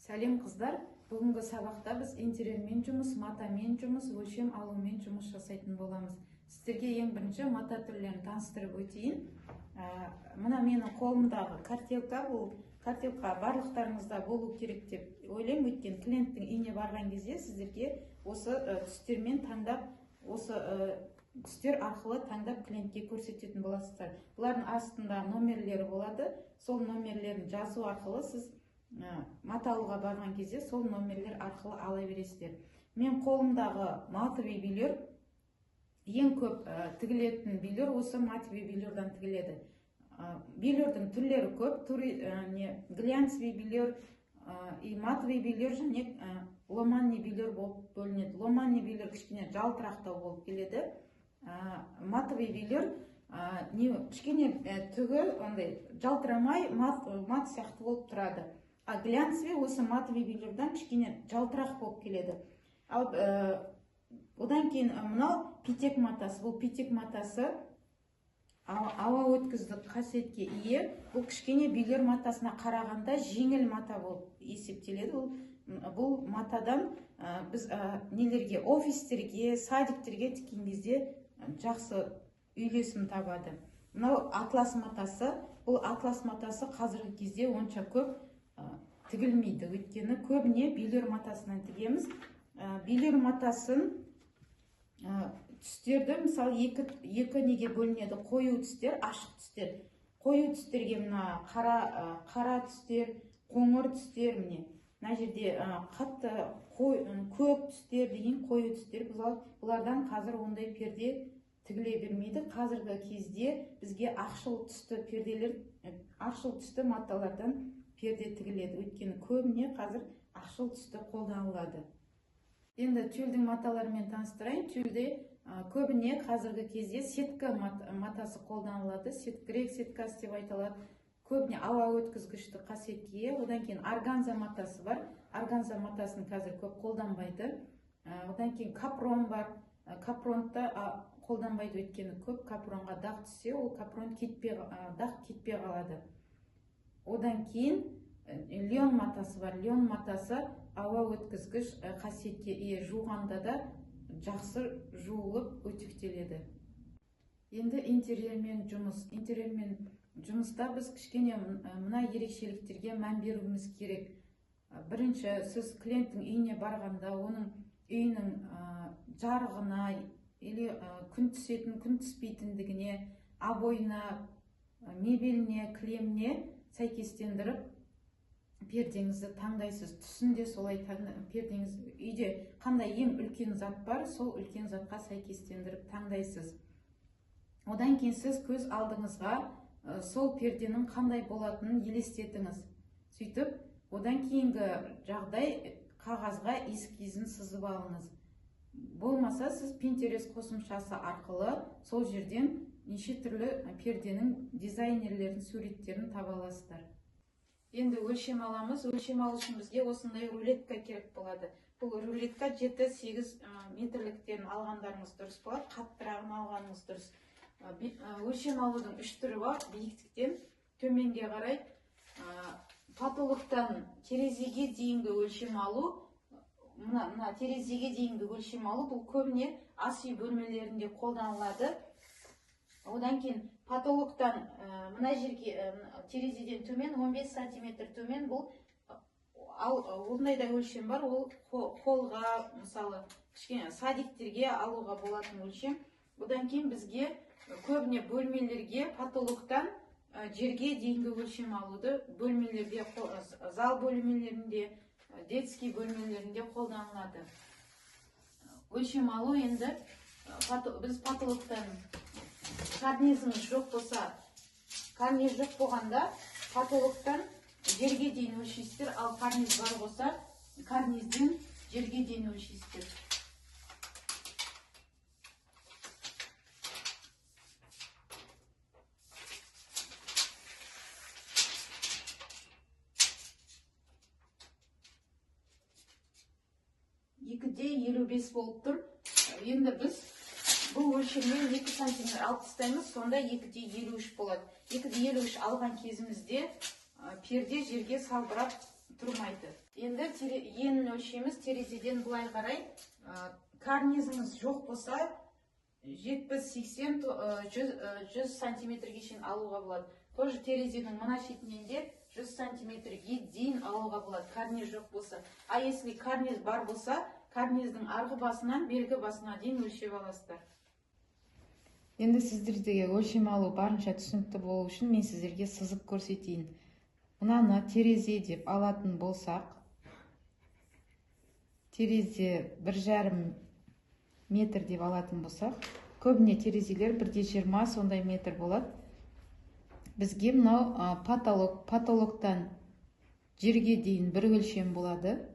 Сәлем қыздар, бүгінгі сабақта біз интерьермен жұмыс, матамен жұмыс, өлшем алумен жұмыс жасайтын боламыз. Сіздерге ең бірінші мата түрлерін таныстырып өтейін. Мына менің қолымдағы картелка, бұл картелка барлықтарыңызда болу керек деп ойлаймын, өйткені клиенттің үйіне барған кезде сіздерге осы түстермен таңдап, осы түстер арқылы таңдап клиентке көрсететін боласыздар. Бұлардың астында номерлері болады, сол номерлерін жазу арқылы сіз мата алуға барған кезде сол номерлер арқылы ала бересіздер. Мен қолымдағы матовый билер, ең көп тігілетін билер осы матовый билерден тігіледі. Билердің түрлері көп, глянцевый билер, матовый билер және ломанный билер болып бөлінеді. Ломанный билер кішкене жалтырақтау болып келеді. Матовый билер кішкене түгі ондай жалтырамай мат сияқты болып тұрады. А глянцевый осы матовый билерден кішкене жалтырақ болып келеді. Ал одан кейін мынау питек матасы. Бұл питек матасы ауа өткіздік қасиетке ие. Бұл кішкене билер матасына қарағанда жеңіл мата болып есептеледі. Бұл матадан біз нелерге, офистерге, садиктерге тіккен кезде жақсы үйлесім табады. Мынау атлас матасы. Бұл атлас матасы қазіргі кезде онша көп тігілмейді, өйткені көбіне билер матасынан тігеміз. Билер матасын түстерді мысалы екі неге бөлінеді: қою түстер, ашық түстер. Қою түстерге мына қара түстер, қоңыр түстер, мына жерде қатты көк түстер деген қою түстер. Бұлардан қазір ондай перде тігіле бермейді. Қазіргі кезде бізге ақшыл түсті перделер, ақшыл түсті маталардан перде тігіледі, өйткені көбіне қазір ақшыл түсті қолданылады. Енді тюльдің маталарымен таныстырайын. Тюльде көбіне қазіргі кезде сетка матасы қолданылады. Грек сеткасы деп айтылады. Көбіне ауа өткізгішті қасиетке. Одан кейін органза матасы бар. Органза матасын қазір көп қолданбайды. Одан кейін капрон бар. Капронды қолданбайды, өйткені көп капронға дақ түссе, ол капрон дақ кетпей қалады. Одан кейін лион матасы бар. Лион матасы ауа өткізгіш қасиетке ие, жуғанда да жақсы жуылып өтектеледі. Енді интерьермен жұмыс. Интерьермен жұмыста біз кішкене мына ерекшеліктерге мән беруіміз керек. Бірінші, сіз клиенттің үйіне барғанда, оның үйінің жарығына, күн түсетін, күн түспейтіндігіне, обойына, мебеліне, кілеміне сәйкестендіріп пердеңізді таңдайсыз. Түсінде солай пердеңіз, үйде қандай ең үлкен зат бар, сол үлкен затқа сәйкестендіріп таңдайсыз. Одан кейін сіз көз алдыңызға сол перденің қандай болатынын елестетіңіз. Сөйтіп, одан кейінгі жағдай қағазға эскизін сызып алыңыз. Болмаса, сіз Pinterest қосымшасы арқылы сол жерден неше түрлі перденің дизайнерлердің суреттерін таба аласыздар. Енді өлшем аламыз. Өлшем алу үшін бізге осындай рулетка керек болады. Бұл рулетка 7-8 метрліктерін алғандарыңыз дұрыс болады, қаттырағын алғаныңыз дұрыс. Өлшем алудың 3 түрі бар. Биіктіктен төменге қарай, потолоктан терезеге дейінгі өлшем алу. Мына терезеге дейінгі өлшем алу, бұл көбіне ас үй бөлмелерінде қолданылады. Одан кейін потолоктан мына жерге, терезеден төмен 15 сантиметр төмен, бұл ондай да өлшем бар. Ол қолға, мысалы, кішкене садиктерге алуға болатын өлшем. Одан кейін бізге көбіне бөлмелерге потолоктан жерге дейінгі өлшем алуды бөлмелерде, зал бөлмелерінде, детский бөлмелерінде қолданылады. Өлшем алу енді біз потолоктан карнизіміз жоқ болса, карниз жоқ болғанда потолоктан жерге дейін өлшейсіздер, ал карниз бар болса, карнизден жерге дейін өлшейсіздер. Екіде 55 болып тұр. Енді біз бұл өлшемнен 2 сантиметр алып тастаймыз, сонда 2де 53 болады. 2де 53 алған кезімізде перде жерге салбырап тұрмайды. Енді енін өлшейміз. Терезеден былай қарай. Карнизіңіз жоқ болса 70-80 100 сантиметрге шейін алуға болады. Тоже терезенің мына шетінен де 100 сантиметрге дейін алуға болады, карниз жоқ болса. А если карниз бар болса, карниздің арғы басынан бергі басына дейін өлшеп аласыздар. Енді сіздерге өлшем алу барынша түсінікті болу үшін мен сіздерге сызып көрсетейін. Мынаны терезе деп алатын болсақ, терезе 1,5 метр деп алатын болсақ, көбіне терезелер 1,20 сондай метр болады. Бізге мынау потолоктан жерге дейін бір өлшем болады.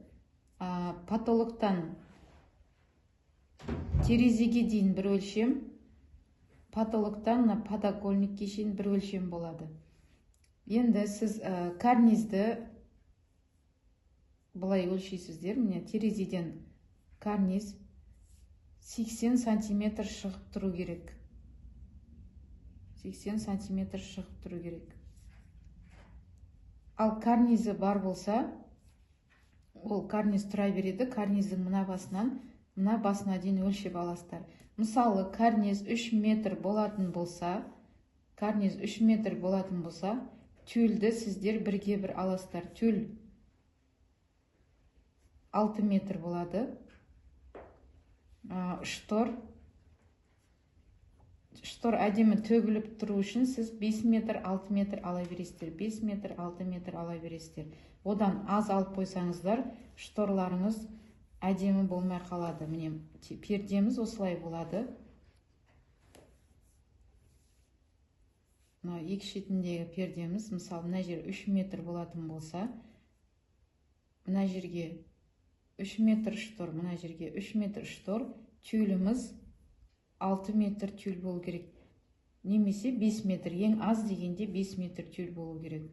Потолоктан терезеге дейін бір өлшем, потолоктан подоконникке шейін бір өлшем болады. Енді сіз карнизді былай өлшейсіздер. Міне терезеден карниз 80 сантиметр шығып тұру керек. 80 сантиметр шығып тұру керек. Ал карнизі бар болса, ол карниз тұра береді. Карниздің мына басына дейін өлшеп аласыздар. Мысалы, карниз 3 метр болатын болса, тюльді сіздер бірге бір аласыздар. Тюль 6 метр болады. Штор әдемі төгіліп тұру үшін сіз 5 метр, 6 метр ала бересіздер. 5 метр, 6 метр ала бересіздер. Одан аз алып қойсаңыздар, шторларыңыз әдемі болмай қалады. Міне, пердеміз осылай болады. Екі шетіндегі пердеміз, мысалы, мына жер 3 метр болатын болса, мына жерге 3 метр штор, мына жерге 3 метр штор, тюліміз 6 метр тюль болу керек. Немесе 5 метр, ең аз дегенде 5 метр тюль болу керек.